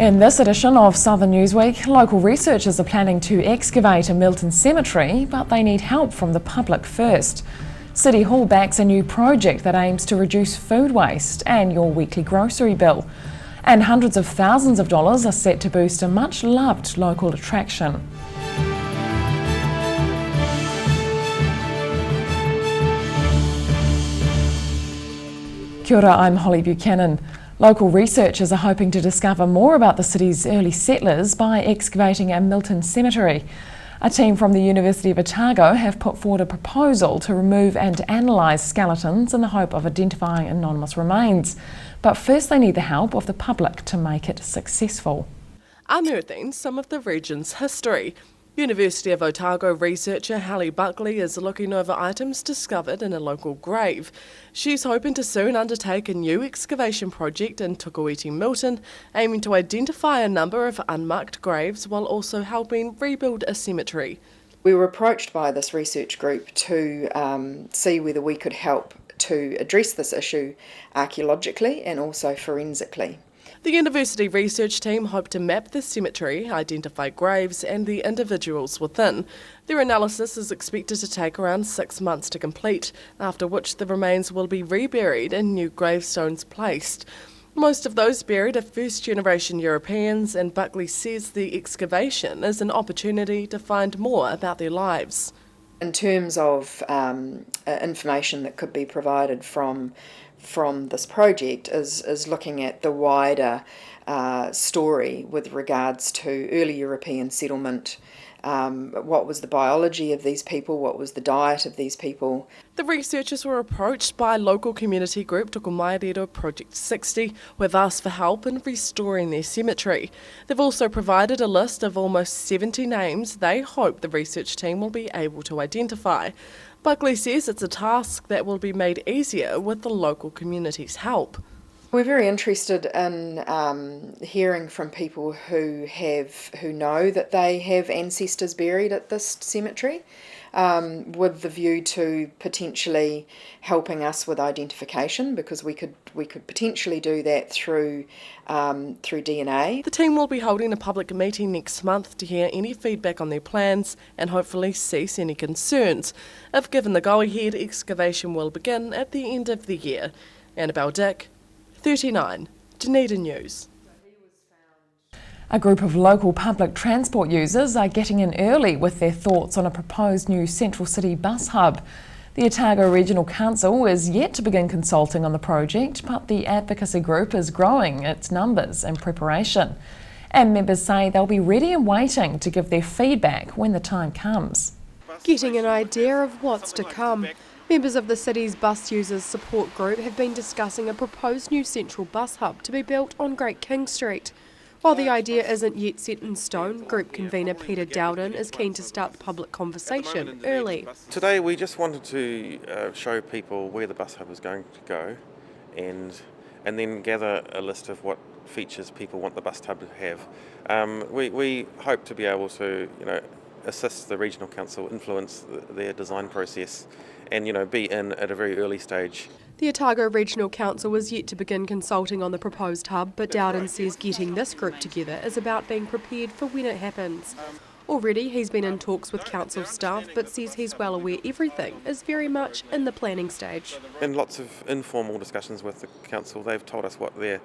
In this edition of Southern Newsweek, local researchers are planning to excavate a Milton cemetery, but they need help from the public first. City Hall backs a new project that aims to reduce food waste and your weekly grocery bill. And hundreds of thousands of dollars are set to boost a much-loved local attraction. Kia ora, I'm Holly Buchanan. Local researchers are hoping to discover more about the city's early settlers by excavating a Milton cemetery. A team from the University of Otago have put forward a proposal to remove and analyse skeletons in the hope of identifying anonymous remains. But first they need the help of the public to make it successful. Unearthing some of the region's history. University of Otago researcher Hallie Buckley is looking over items discovered in a local grave. She's hoping to soon undertake a new excavation project in Tukuiti, Milton, aiming to identify a number of unmarked graves while also helping rebuild a cemetery. We were approached by this research group to see whether we could help to address this issue archaeologically and also forensically. The university research team hope to map the cemetery, identify graves and the individuals within. Their analysis is expected to take around 6 months to complete, after which the remains will be reburied and new gravestones placed. Most of those buried are first-generation Europeans, and Buckley says the excavation is an opportunity to find more about their lives. In terms of information that could be provided from this project is looking at the wider story with regards to early European settlement. What was the biology of these people? What was the diet of these people? The researchers were approached by local community group Tukumairero Project 60, who have asked for help in restoring their cemetery. They've also provided a list of almost 70 names they hope the research team will be able to identify. Buckley says it's a task that will be made easier with the local community's help. We're very interested in hearing from people who know that they have ancestors buried at this cemetery, with the view to potentially helping us with identification, because we could potentially do that through DNA. The team will be holding a public meeting next month to hear any feedback on their plans and hopefully cease any concerns. If given the go-ahead, excavation will begin at the end of the year. Annabelle Dick, 39, Dunedin News. A group of local public transport users are getting in early with their thoughts on a proposed new central city bus hub. The Otago Regional Council is yet to begin consulting on the project, but the advocacy group is growing its numbers in preparation. And members say they'll be ready and waiting to give their feedback when the time comes. Getting an idea of what's to come. Members of the city's bus users support group have been discussing a proposed new central bus hub to be built on Great King Street. While the idea isn't yet set in stone, group convener Peter Dowden is keen to start the public conversation early. Today we just wanted to show people where the bus hub is going to go and then gather a list of what features people want the bus hub to have. We hope to be able to assist the regional council influence their design process and be in at a very early stage. The Otago Regional Council is yet to begin consulting on the proposed hub, but Dowden says getting this group together is about being prepared for when it happens. Already he's been in talks with council staff, but says he's well aware everything is very much in the planning stage. And lots of informal discussions with the council. They've told us what their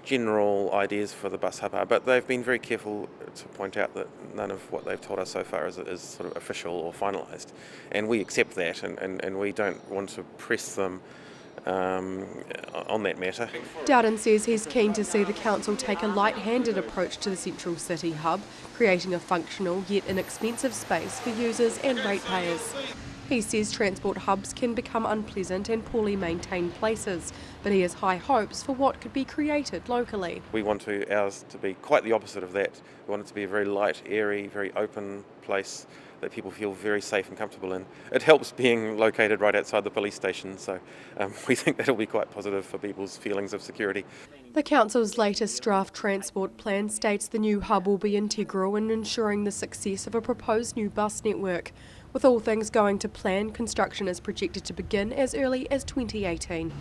general ideas for the bus hub are, but they've been very careful to point out that none of what they've told us so far is sort of official or finalised, and we accept that, and we don't want to press them on that matter. Dowden says he's keen to see the council take a light-handed approach to the central city hub, creating a functional yet inexpensive space for users and ratepayers. He says transport hubs can become unpleasant and poorly maintained places, but he has high hopes for what could be created locally. We want ours to be quite the opposite of that. We want it to be a very light, airy, very open place that people feel very safe and comfortable in. It helps being located right outside the police station, so we think that'll be quite positive for people's feelings of security. The council's latest draft transport plan states the new hub will be integral in ensuring the success of a proposed new bus network. With all things going to plan, construction is projected to begin as early as 2018.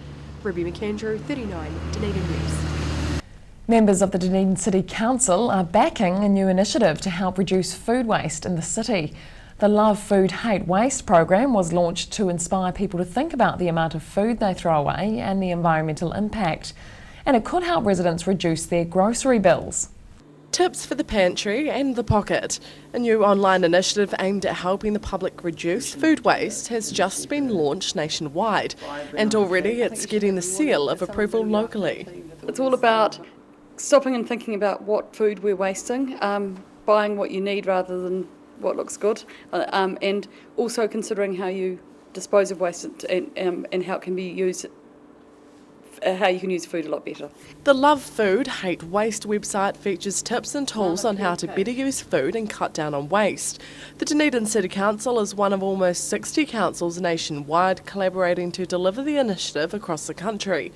Ruby McAndrew, 39, Dunedin News. Members of the Dunedin City Council are backing a new initiative to help reduce food waste in the city. The Love Food Hate Waste program was launched to inspire people to think about the amount of food they throw away and the environmental impact. And it could help residents reduce their grocery bills. Tips for the pantry and the pocket. A new online initiative aimed at helping the public reduce food waste has just been launched nationwide, and already it's getting the seal of approval locally. It's all about stopping and thinking about what food we're wasting, buying what you need rather than what looks good, and also considering how you dispose of waste and how it can be used. How you can use food a lot better. The Love Food Hate Waste website features tips and tools on how to better use food and cut down on waste. The Dunedin City Council is one of almost 60 councils nationwide collaborating to deliver the initiative across the country.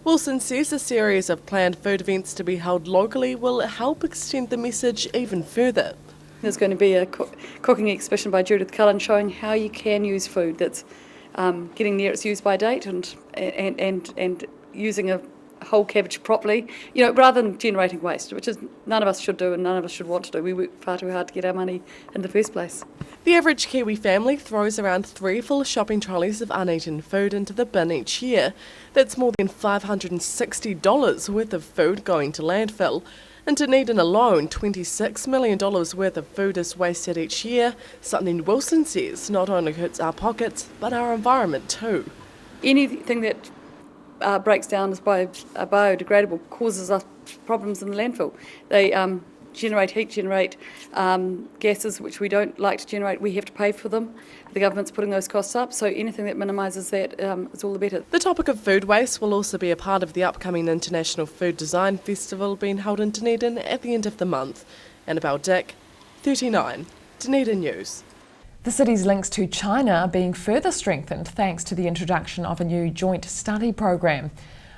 Wilson says a series of planned food events to be held locally will help extend the message even further. There's going to be a cooking exhibition by Judith Cullen showing how you can use food that's getting near its use by date and using a whole cabbage properly, rather than generating waste, which is none of us should do and none of us should want to do. We work far too hard to get our money in the first place. The average Kiwi family throws around 3 full shopping trolleys of uneaten food into the bin each year. That's more than $560 worth of food going to landfill. In Dunedin alone, $26 million worth of food is wasted each year, something Wilson says not only hurts our pockets, but our environment too. Anything that breaks down as biodegradable causes us problems in the landfill. They generate heat, generate gases which we don't like to generate. We have to pay for them. The government's putting those costs up, so anything that minimises that is all the better. The topic of food waste will also be a part of the upcoming International Food Design Festival being held in Dunedin at the end of the month. Annabelle Dick, 39, Dunedin News. The city's links to China are being further strengthened thanks to the introduction of a new joint study program.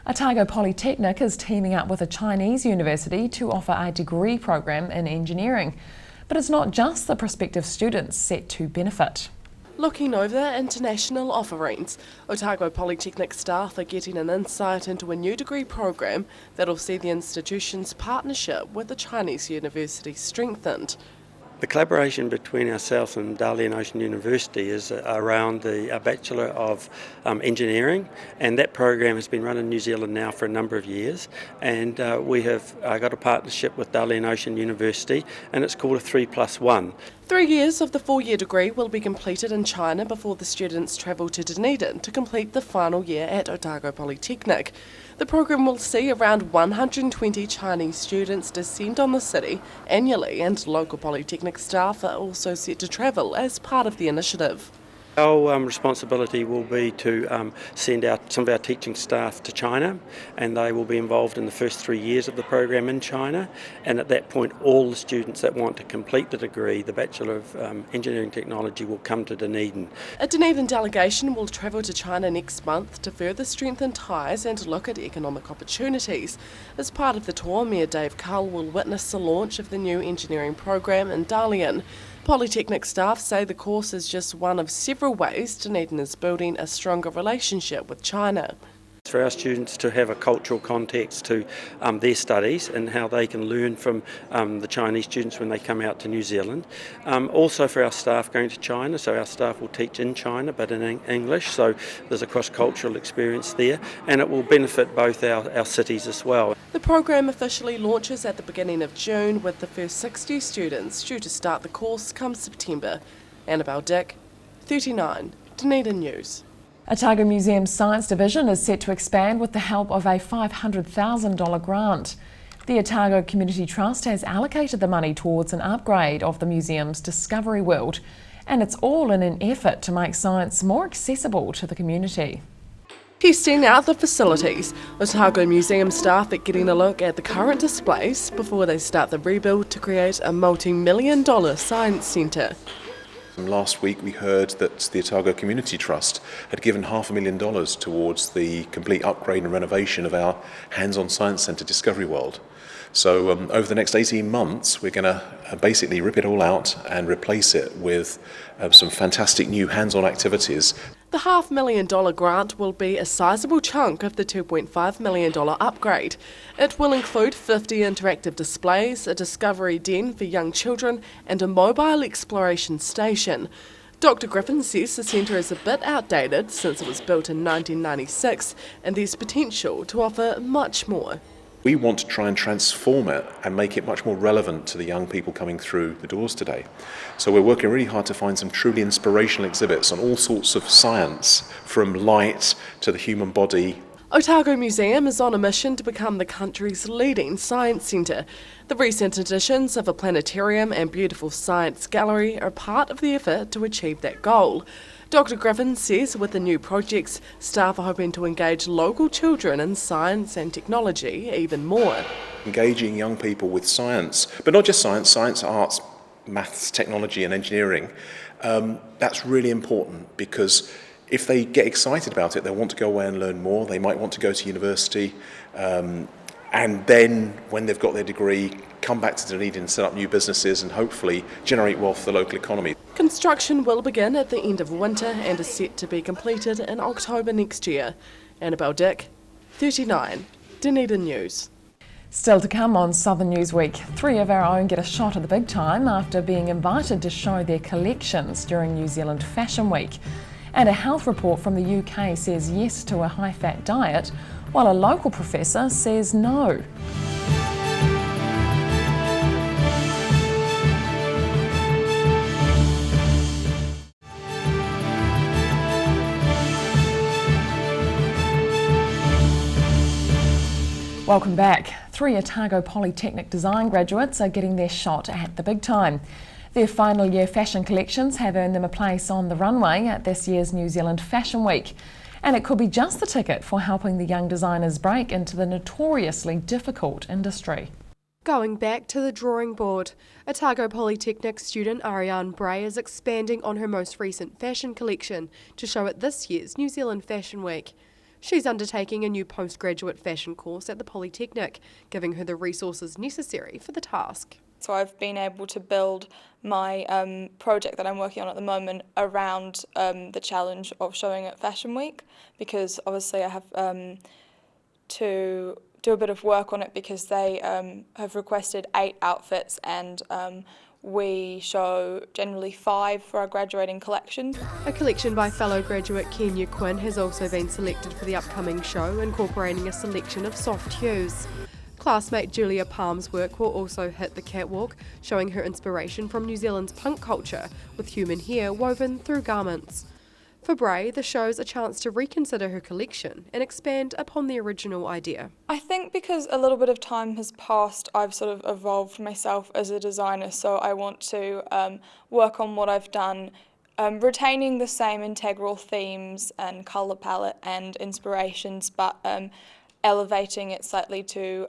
Otago Polytechnic is teaming up with a Chinese university to offer a degree program in engineering. But it's not just the prospective students set to benefit. Looking over international offerings, Otago Polytechnic staff are getting an insight into a new degree program that'll see the institution's partnership with the Chinese university strengthened. The collaboration between ourselves and Darling Ocean University is around the Bachelor of Engineering, and that program has been run in New Zealand now for a number of years, and we have got a partnership with Darling Ocean University, and it's called a 3+1. 3 years of the 4-year degree will be completed in China before the students travel to Dunedin to complete the final year at Otago Polytechnic. The program will see around 120 Chinese students descend on the city annually, and local Polytechnic staff are also set to travel as part of the initiative. Our responsibility will be to send out some of our teaching staff to China, and they will be involved in the first 3 years of the program in China, and at that point all the students that want to complete the degree, the Bachelor of Engineering Technology, will come to Dunedin. A Dunedin delegation will travel to China next month to further strengthen ties and look at economic opportunities. As part of the tour, Mayor Dave Cull will witness the launch of the new engineering program in Dalian. Polytechnic staff say the course is just one of several ways Dunedin is building a stronger relationship with China. For our students to have a cultural context to their studies and how they can learn from the Chinese students when they come out to New Zealand. Also for our staff going to China, so our staff will teach in China but in English, so there's a cross-cultural experience there, and it will benefit both our cities as well. The program officially launches at the beginning of June, with the first 60 students due to start the course come September. Annabelle Dick, 39, Dunedin News. Otago Museum's Science Division is set to expand with the help of a $500,000 grant. The Otago Community Trust has allocated the money towards an upgrade of the museum's Discovery World, and it's all in an effort to make science more accessible to the community. Testing out the facilities, Otago Museum staff are getting a look at the current displays before they start the rebuild to create a multi-million-dollar science centre. Last week we heard that the Otago Community Trust had given $500,000 towards the complete upgrade and renovation of our hands-on science centre Discovery World. So over the next 18 months we're going to basically rip it all out and replace it with some fantastic new hands-on activities. The $500,000 grant will be a sizable chunk of the $2.5 million upgrade. It will include 50 interactive displays, a discovery den for young children and a mobile exploration station. Dr Griffin says the centre is a bit outdated since it was built in 1996 and there's potential to offer much more. We want to try and transform it and make it much more relevant to the young people coming through the doors today. So we're working really hard to find some truly inspirational exhibits on all sorts of science, from light to the human body. Otago Museum is on a mission to become the country's leading science centre. The recent additions of a planetarium and beautiful science gallery are part of the effort to achieve that goal. Dr Griffin says with the new projects, staff are hoping to engage local children in science and technology even more. Engaging young people with science, but not just science, arts, maths, technology and engineering, that's really important because if they get excited about it, they'll want to go away and learn more. They might want to go to university, and then when they've got their degree, come back to Dunedin and set up new businesses and hopefully generate wealth for the local economy. Construction will begin at the end of winter and is set to be completed in October next year. Annabelle Dick, 39, Dunedin News. Still to come on Southern Newsweek, 3 of our own get a shot at the big time after being invited to show their collections during New Zealand Fashion Week. And a health report from the UK says yes to a high-fat diet, while a local professor says no. Welcome back. 3 Otago Polytechnic design graduates are getting their shot at the big time. Their final year fashion collections have earned them a place on the runway at this year's New Zealand Fashion Week. And it could be just the ticket for helping the young designers break into the notoriously difficult industry. Going back to the drawing board, Otago Polytechnic student Ariane Bray is expanding on her most recent fashion collection to show at this year's New Zealand Fashion Week. She's undertaking a new postgraduate fashion course at the Polytechnic, giving her the resources necessary for the task. So I've been able to build my project that I'm working on at the moment around the challenge of showing at Fashion Week, because obviously I have to do a bit of work on it because they have requested 8 outfits and we show generally 5 for our graduating collection. A collection by fellow graduate Kenya Quinn has also been selected for the upcoming show, incorporating a selection of soft hues. Classmate Julia Palm's work will also hit the catwalk, showing her inspiration from New Zealand's punk culture, with human hair woven through garments. For Bray, the show's a chance to reconsider her collection and expand upon the original idea. I think because a little bit of time has passed, I've sort of evolved myself as a designer, so I want to work on what I've done, retaining the same integral themes and colour palette and inspirations, but elevating it slightly to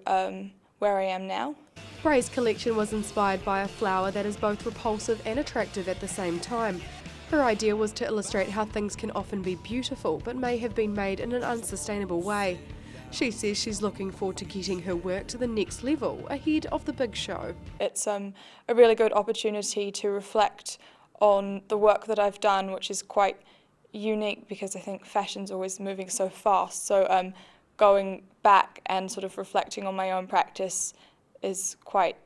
where I am now. Bray's collection was inspired by a flower that is both repulsive and attractive at the same time. Her idea was to illustrate how things can often be beautiful but may have been made in an unsustainable way. She says she's looking forward to getting her work to the next level ahead of the big show. It's a really good opportunity to reflect on the work that I've done, which is quite unique because I think fashion's always moving so fast. So going back and sort of reflecting on my own practice is quite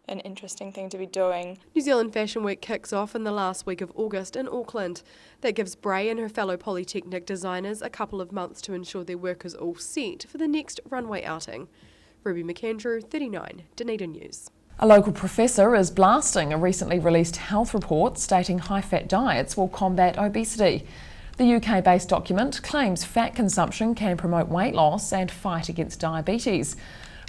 an interesting thing to be doing. New Zealand Fashion Week kicks off in the last week of August in Auckland. That gives Bray and her fellow Polytechnic designers a couple of months to ensure their work is all set for the next runway outing. Ruby McAndrew, 39, Dunedin News. A local professor is blasting a recently released health report stating high-fat diets will combat obesity. The UK-based document claims fat consumption can promote weight loss and fight against diabetes.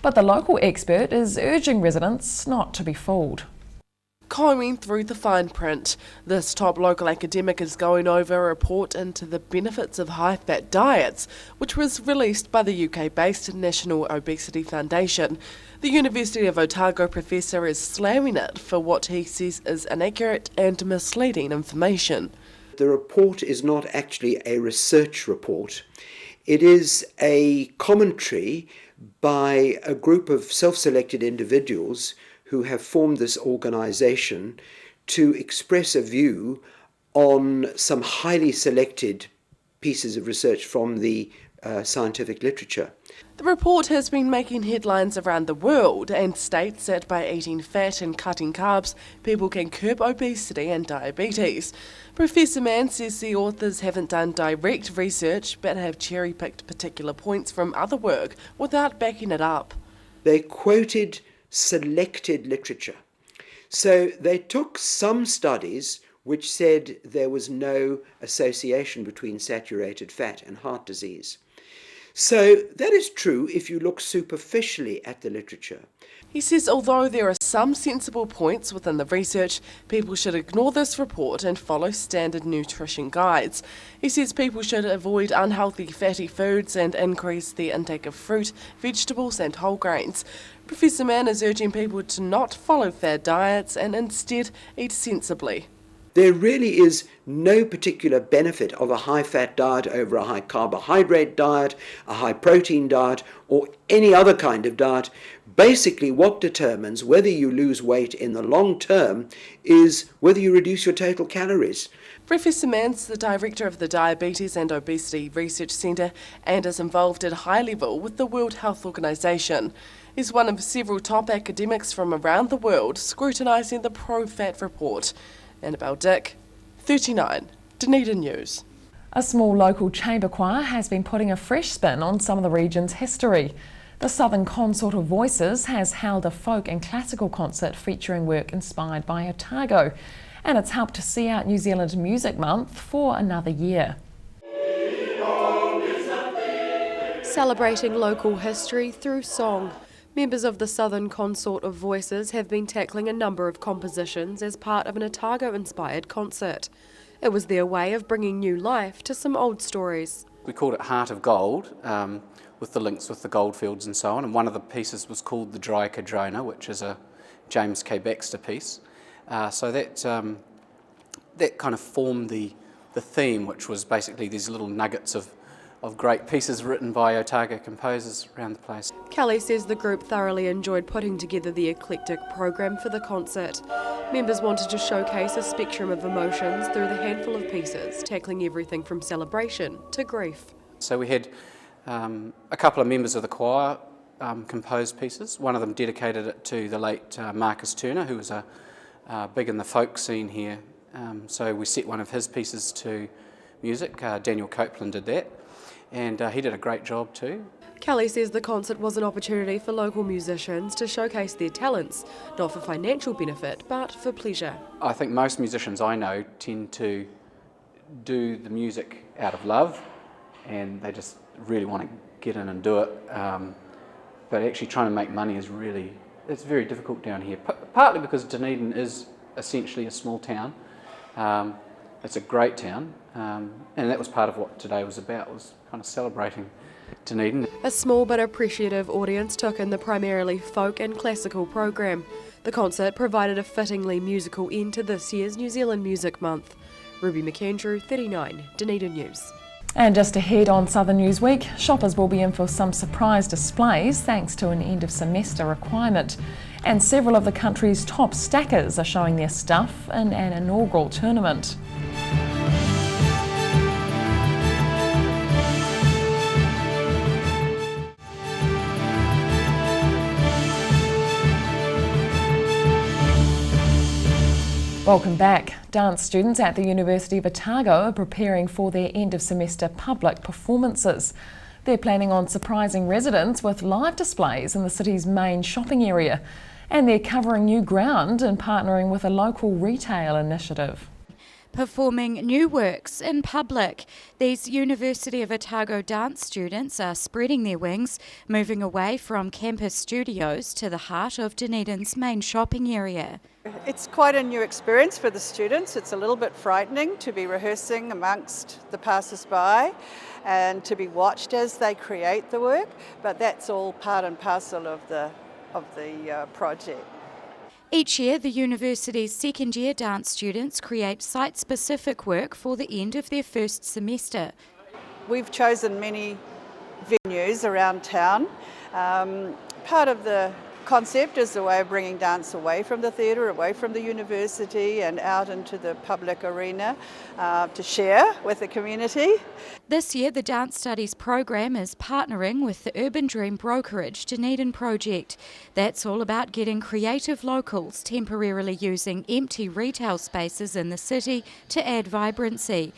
But the local expert is urging residents not to be fooled. Combing through the fine print, this top local academic is going over a report into the benefits of high-fat diets, which was released by the UK-based National Obesity Foundation. The University of Otago professor is slamming it for what he says is inaccurate and misleading information. The report is not actually a research report. It is a commentary by a group of self-selected individuals who have formed this organisation to express a view on some highly selected pieces of research from the scientific literature. The report has been making headlines around the world and states that by eating fat and cutting carbs, people can curb obesity and diabetes. Professor Mann says the authors haven't done direct research but have cherry-picked particular points from other work without backing it up. They quoted selected literature. So they took some studies which said there was no association between saturated fat and heart disease. So that is true if you look superficially at the literature. He says although there are some sensible points within the research, people should ignore this report and follow standard nutrition guides. He says people should avoid unhealthy fatty foods and increase their intake of fruit, vegetables and whole grains. Professor Mann is urging people to not follow fad diets and instead eat sensibly. There really is no particular benefit of a high-fat diet over a high-carbohydrate diet, a high-protein diet, or any other kind of diet. Basically, what determines whether you lose weight in the long term is whether you reduce your total calories. Professor Mann's the director of the Diabetes and Obesity Research Centre and is involved at high level with the World Health Organisation. He's one of several top academics from around the world scrutinising the pro-fat report. Annabelle Dick, 39, Dunedin News. A small local chamber choir has been putting a fresh spin on some of the region's history. The Southern Consort of Voices has held a folk and classical concert featuring work inspired by Otago, and it's helped to see out New Zealand Music Month for another year. Celebrating local history through song. Members of the Southern Consort of Voices have been tackling a number of compositions as part of an Otago-inspired concert. It was their way of bringing new life to some old stories. We called it Heart of Gold, with the links with the goldfields and so on, and one of the pieces was called The Dry Cadrona, which is a James K. Baxter piece. So that kind of formed the theme, which was basically these little nuggets of great pieces written by Otago composers around the place. Kelly says the group thoroughly enjoyed putting together the eclectic program for the concert. Members wanted to showcase a spectrum of emotions through the handful of pieces, tackling everything from celebration to grief. So we had a couple of members of the choir compose pieces. One of them dedicated it to the late Marcus Turner, who was big in the folk scene here. So we set one of his pieces to music. Daniel Copeland did that. And he did a great job too. Kelly says the concert was an opportunity for local musicians to showcase their talents, not for financial benefit, but for pleasure. I think most musicians I know tend to do the music out of love, and they just really want to get in and do it. But actually trying to make money is it's very difficult down here, partly because Dunedin is essentially a small town. It's a great town, and that was part of what today was about, was kind of celebrating Dunedin. A small but appreciative audience took in the primarily folk and classical program. The concert provided a fittingly musical end to this year's New Zealand Music Month. Ruby McAndrew, 39, Dunedin News. And just ahead on Southern Newsweek, shoppers will be in for some surprise displays thanks to an end of semester requirement. And several of the country's top stackers are showing their stuff in an inaugural tournament. Welcome back. Dance students at the University of Otago are preparing for their end of semester public performances. They're planning on surprising residents with live displays in the city's main shopping area. And they're covering new ground and partnering with a local retail initiative. Performing new works in public. These University of Otago dance students are spreading their wings, moving away from campus studios to the heart of Dunedin's main shopping area. It's quite a new experience for the students. It's a little bit frightening to be rehearsing amongst the passers-by and to be watched as they create the work, but that's all part and parcel of the project. Each year, the university's second-year dance students create site-specific work for the end of their first semester. We've chosen many venues around town. Part of the concept is a way of bringing dance away from the theatre, away from the university and out into the public arena to share with the community. This year, the Dance Studies program is partnering with the Urban Dream brokerage Dunedin Project. That's all about getting creative locals temporarily using empty retail spaces in the city to add vibrancy.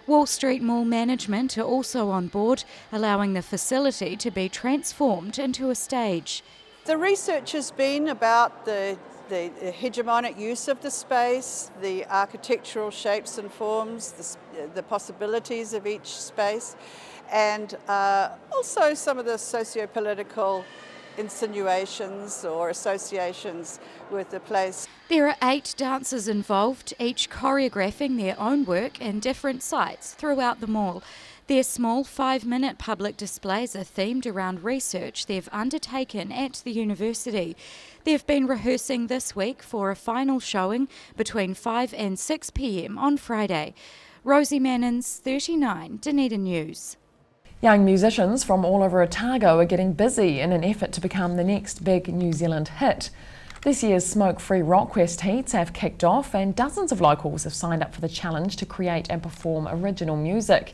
Wall Street Mall management are also on board, allowing the facility to be transformed into a stage. The research has been about the hegemonic use of the space, the architectural shapes and forms, the possibilities of each space, and also some of the socio-political insinuations or associations with the place. There are 8 dancers involved, each choreographing their own work in different sites throughout the mall. Their small 5-minute public displays are themed around research they've undertaken at the university. They've been rehearsing this week for a final showing between 5 and 6 p.m. on Friday. Rosie Mannins, 39, Dunedin News. Young musicians from all over Otago are getting busy in an effort to become the next big New Zealand hit. This year's smoke-free Rockquest heats have kicked off and dozens of locals have signed up for the challenge to create and perform original music.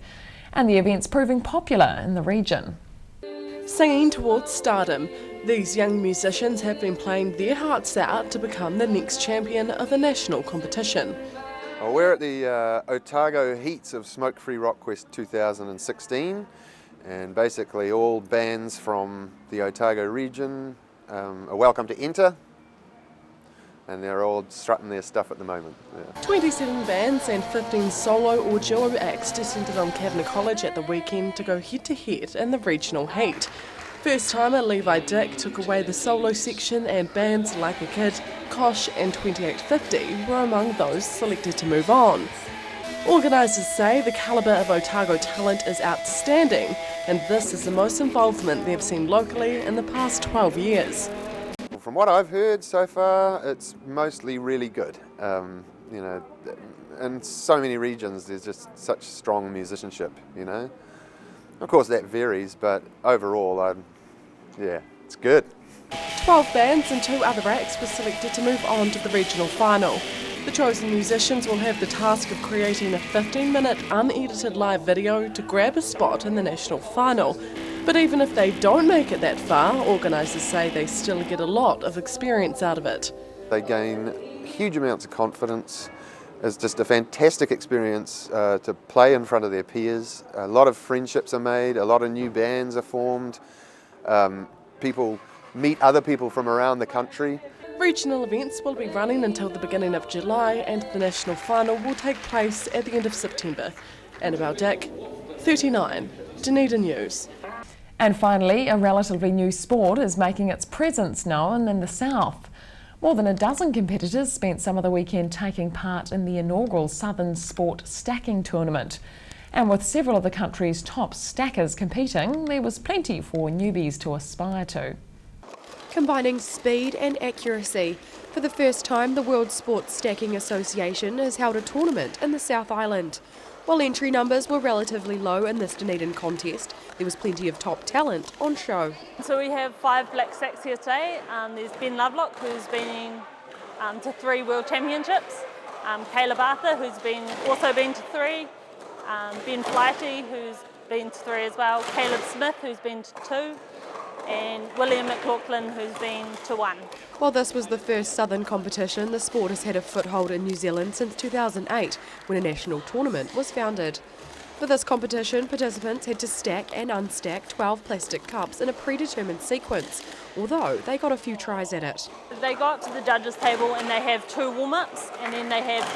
And the event's proving popular in the region. Singing towards stardom, these young musicians have been playing their hearts out to become the next champion of a national competition. Well, we're at the Otago Heats of Smoke Free Rockquest 2016, and basically all bands from the Otago region are welcome to enter, and they're all strutting their stuff at the moment. Yeah. 27 bands and 15 solo or duo acts descended on Kavanagh College at the weekend to go head-to-head in the regional heat. First-timer Levi Dick took away the solo section, and bands Like a Kid, Kosh and 2850 were among those selected to move on. Organisers say the calibre of Otago talent is outstanding, and this is the most involvement they've seen locally in the past 12 years. From what I've heard so far, it's mostly really good. You know, in so many regions there's just such strong musicianship, you know. Of course that varies, but overall, yeah, it's good. 12 bands and 2 other acts were selected to move on to the regional final. The chosen musicians will have the task of creating a 15-minute unedited live video to grab a spot in the national final. But even if they don't make it that far, organisers say they still get a lot of experience out of it. They gain huge amounts of confidence. It's just a fantastic experience to play in front of their peers. A lot of friendships are made, a lot of new bands are formed. People meet other people from around the country. Regional events will be running until the beginning of July, and the national final will take place at the end of September. Annabelle Dick, 39, Dunedin News. And finally, a relatively new sport is making its presence known in the south. More than a dozen competitors spent some of the weekend taking part in the inaugural Southern Sport Stacking Tournament. And with several of the country's top stackers competing, there was plenty for newbies to aspire to. Combining speed and accuracy. For the first time, the World Sports Stacking Association has held a tournament in the South Island. While entry numbers were relatively low in this Dunedin contest, there was plenty of top talent on show. So we have 5 black stacks here today. There's Ben Lovelock, who's been to 3 World Championships, Caleb Arthur, who's also been to 3, Ben Flighty, who's been to 3 as well, Caleb Smith, who's been to 2, and William McLaughlin, who's been to 1. While this was the first Southern competition, the sport has had a foothold in New Zealand since 2008, when a national tournament was founded. For this competition, participants had to stack and unstack 12 plastic cups in a predetermined sequence, although they got a few tries at it. They got to the judges' table and they have 2 warm-ups, and then they have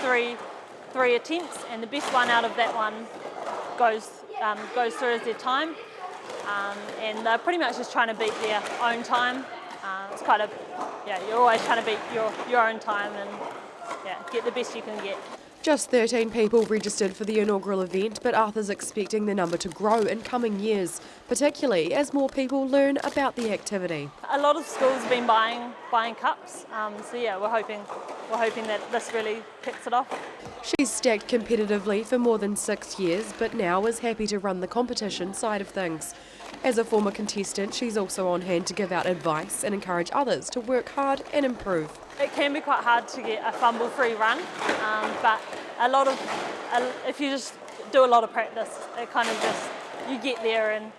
three attempts, and the best one out of that one goes through as their time. And they're pretty much just trying to beat their own time. It's you're always trying to beat your own time and get the best you can get. Just 13 people registered for the inaugural event, but Arthur's expecting the number to grow in coming years, particularly as more people learn about the activity. A lot of schools have been buying cups, so yeah, we're hoping that this really kicks it off. She's stacked competitively for more than 6 years, but now is happy to run the competition side of things. As a former contestant, she's also on hand to give out advice and encourage others to work hard and improve. It can be quite hard to get a fumble-free run, but if you just do a lot of practice, it kind of you get there and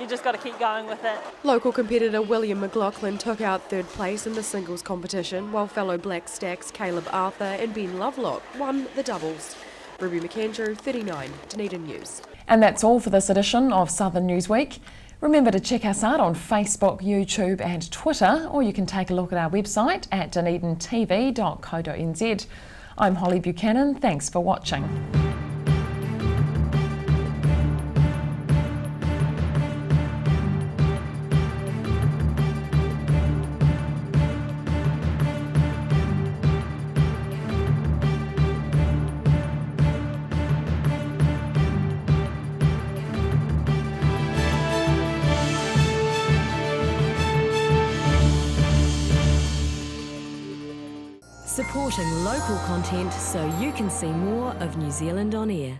you just got to keep going with it. Local competitor William McLaughlin took out third place in the singles competition, while fellow Black Stacks Caleb Arthur and Ben Lovelock won the doubles. Ruby McAndrew, 39, Dunedin News. And that's all for this edition of Southern Newsweek. Remember to check us out on Facebook, YouTube and Twitter, or you can take a look at our website at dunedintv.co.nz. I'm Holly Buchanan, thanks for watching. Supporting local content so you can see more of New Zealand on air.